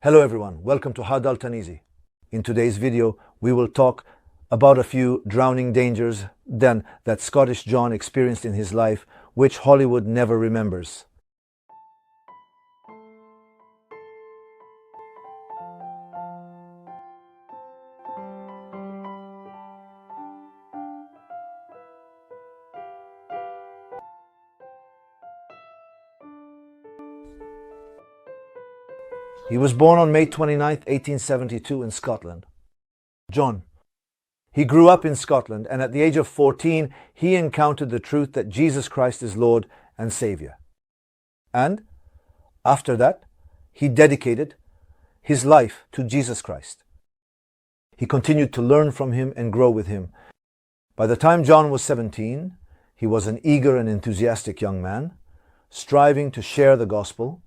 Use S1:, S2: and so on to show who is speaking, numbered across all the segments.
S1: Hello everyone, welcome to Hadal Tanizi. In today's video, we will talk about a few drowning dangers that Scottish John experienced in his life, which Hollywood never remembers. He was born on May 29, 1872 in Scotland. John. He grew up in Scotland, and at the age of 14, he encountered the truth that Jesus Christ is Lord and Savior. And after that, he dedicated his life to Jesus Christ. He continued to learn from him and grow with him. By the time John was 17, he was an eager and enthusiastic young man, striving to share the gospel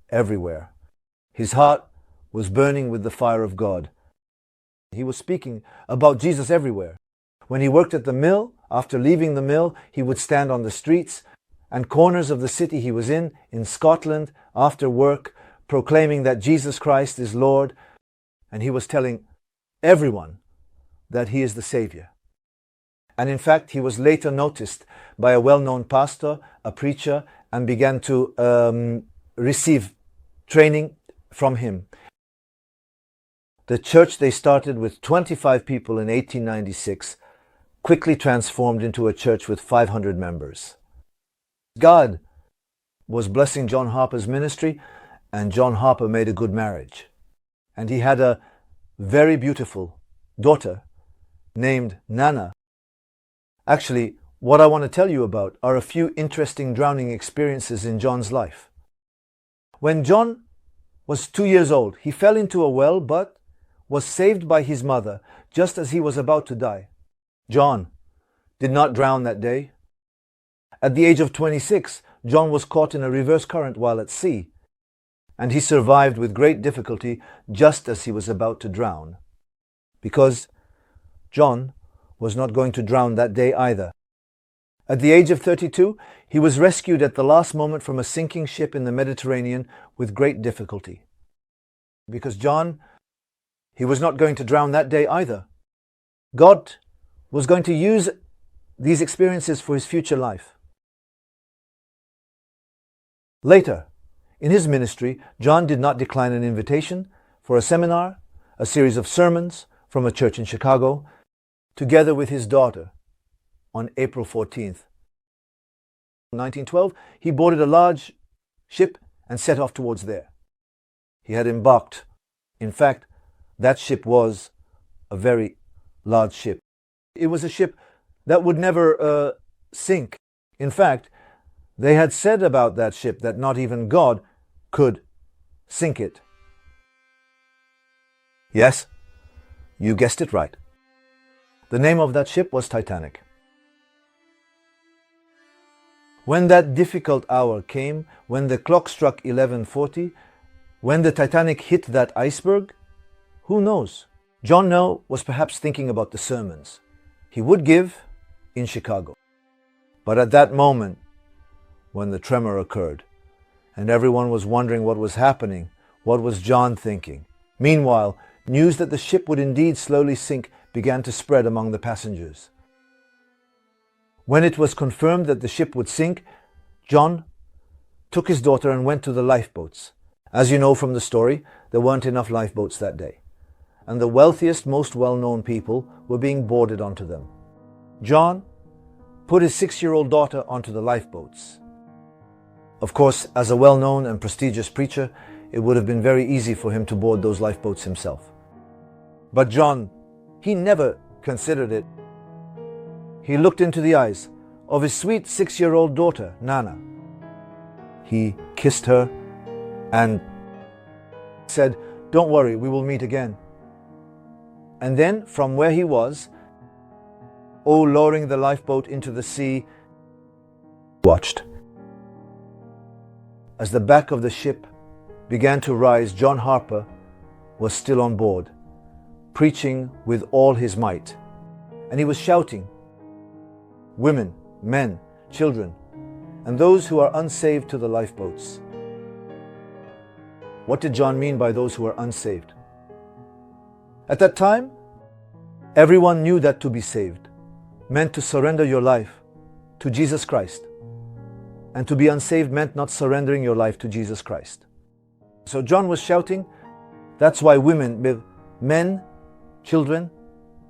S1: everywhere. His heart was burning with the fire of God. He was speaking about Jesus everywhere. When he worked at the mill, after leaving the mill, he would stand on the streets and corners of the city he was in Scotland, after work, proclaiming that Jesus Christ is Lord, and he was telling everyone that he is the Savior. And in fact, he was later noticed by a well-known pastor, a preacher, and began to receive training from him. The church they started with 25 people in 1896 quickly transformed into a church with 500 members. God was blessing John Harper's ministry, and John Harper made a good marriage. And he had a very beautiful daughter named Nana. Actually, what I want to tell you about are a few interesting drowning experiences in John's life. When John was 2 years old, he fell into a well but was saved by his mother just as he was about to die. John did not drown that day. At the age of 26, John was caught in a reverse current while at sea, and he survived with great difficulty just as he was about to drown. Because John was not going to drown that day either. At the age of 32, he was rescued at the last moment from a sinking ship in the Mediterranean with great difficulty. Because John, he was not going to drown that day either. God was going to use these experiences for his future life. Later, in his ministry, John did not decline an invitation for a seminar, a series of sermons from a church in Chicago, together with his daughter, on April 14th. In 1912, he boarded a large ship and set off towards there. He had embarked. In fact, that ship was a very large ship. It was a ship that would never sink. In fact, they had said about that ship that not even God could sink it. Yes, you guessed it right. The name of that ship was Titanic. When that difficult hour came, when the clock struck 11:40, when the Titanic hit that iceberg, who knows? John Noe was perhaps thinking about the sermons he would give in Chicago. But at that moment, when the tremor occurred, and everyone was wondering what was happening, what was John thinking? Meanwhile, news that the ship would indeed slowly sink began to spread among the passengers. When it was confirmed that the ship would sink, John took his daughter and went to the lifeboats. As you know from the story, there weren't enough lifeboats that day, and the wealthiest, most well-known people were being boarded onto them. John put his 6-year-old daughter onto the lifeboats. Of course, as a well-known and prestigious preacher, it would have been very easy for him to board those lifeboats himself. But John, he never considered it. He looked into the eyes of his sweet 6-year-old daughter, Nana. He kissed her and said, "Don't worry, we will meet again." And then, from where he was, lowering the lifeboat into the sea, watched. As the back of the ship began to rise, John Harper was still on board, preaching with all his might. And he was shouting, "Women, men, children, and those who are unsaved to the lifeboats." What did John mean by those who are unsaved? At that time, everyone knew that to be saved meant to surrender your life to Jesus Christ. And to be unsaved meant not surrendering your life to Jesus Christ. So John was shouting, that's why women, men, children,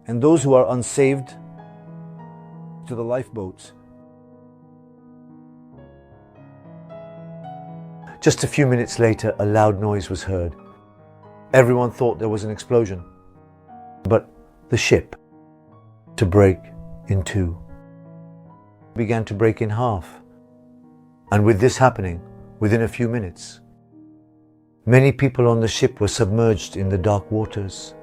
S1: and those who are unsaved to the lifeboats. Just a few minutes later, a loud noise was heard. Everyone thought there was an explosion, but the ship to break in two began to break in half. And with this happening, within a few minutes, many people on the ship were submerged in the dark waters,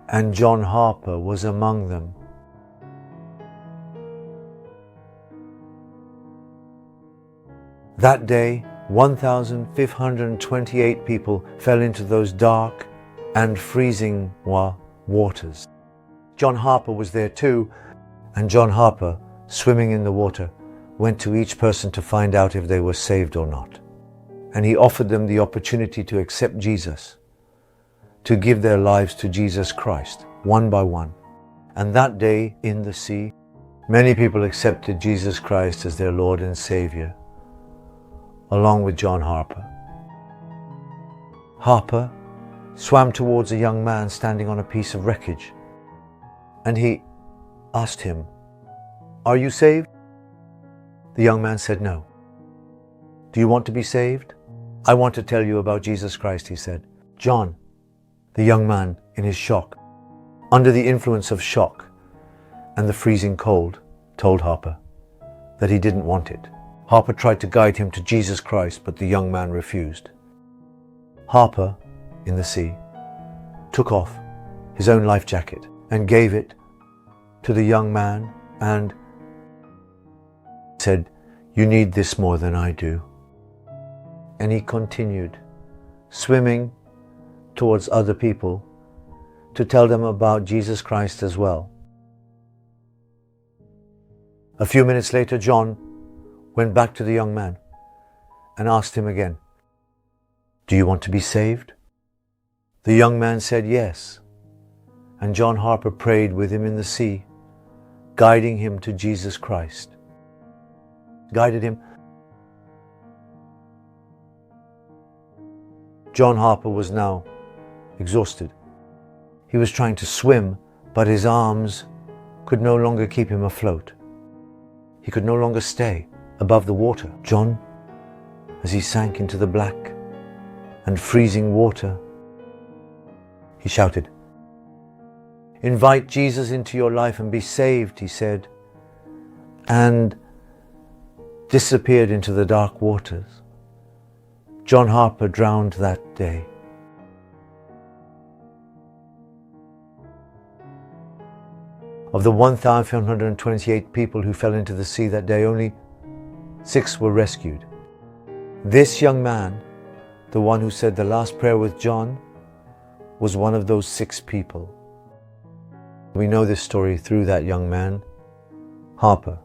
S1: and John Harper was among them. That day, 1,528 people fell into those dark and freezing waters. John Harper was there too, and John Harper, swimming in the water, went to each person to find out if they were saved or not. And he offered them the opportunity to accept Jesus, to give their lives to Jesus Christ, one by one. And that day in the sea, many people accepted Jesus Christ as their Lord and Savior, along with John Harper. Harper swam towards a young man standing on a piece of wreckage, and he asked him, "Are you saved?" The young man said, "No." "Do you want to be saved?" "I want to tell you about Jesus Christ," he said. John, the young man, in his shock, under the influence of shock and the freezing cold, told Harper that he didn't want it. Harper tried to guide him to Jesus Christ, but the young man refused. Harper, in the sea, took off his own life jacket and gave it to the young man and said, "You need this more than I do." And he continued swimming towards other people to tell them about Jesus Christ as well. A few minutes later, John went back to the young man and asked him again, "Do you want to be saved?" The young man said yes, and John Harper prayed with him in the sea, guiding him to Jesus Christ. Guided him. John Harper was now exhausted. He was trying to swim, but his arms could no longer keep him afloat. He could no longer stay above the water. John, as he sank into the black and freezing water, he shouted, "Invite Jesus into your life and be saved," he said, and disappeared into the dark waters. John Harper drowned that day. Of the 1,528 people who fell into the sea that day, only 6 were rescued. This young man, the one who said the last prayer with John, was one of those 6 people. We know this story through that young man. Harper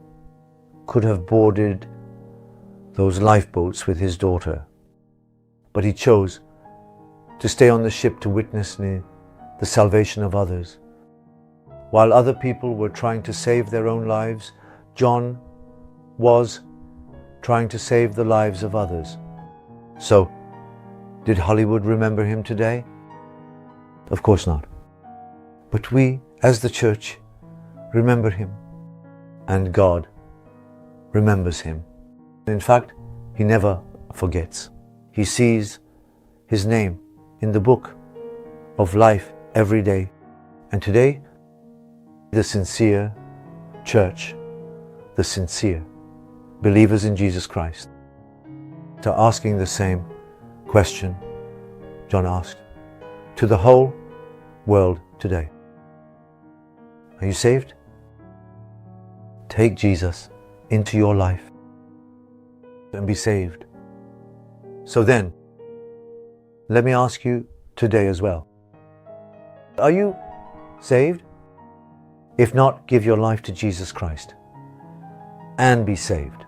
S1: could have boarded those lifeboats with his daughter, but he chose to stay on the ship to witness the salvation of others. While other people were trying to save their own lives, John was trying to save the lives of others. So, did Hollywood remember him today? Of course not. But we, as the church, remember him, and God remembers him. In fact, he never forgets. He sees his name in the book of life every day. And today, the sincere church, the sincere believers in Jesus Christ, are asking the same question John asked to the whole world today. Are you saved? Take Jesus into your life and be saved. So then, let me ask you today as well. Are you saved? If not, give your life to Jesus Christ and be saved.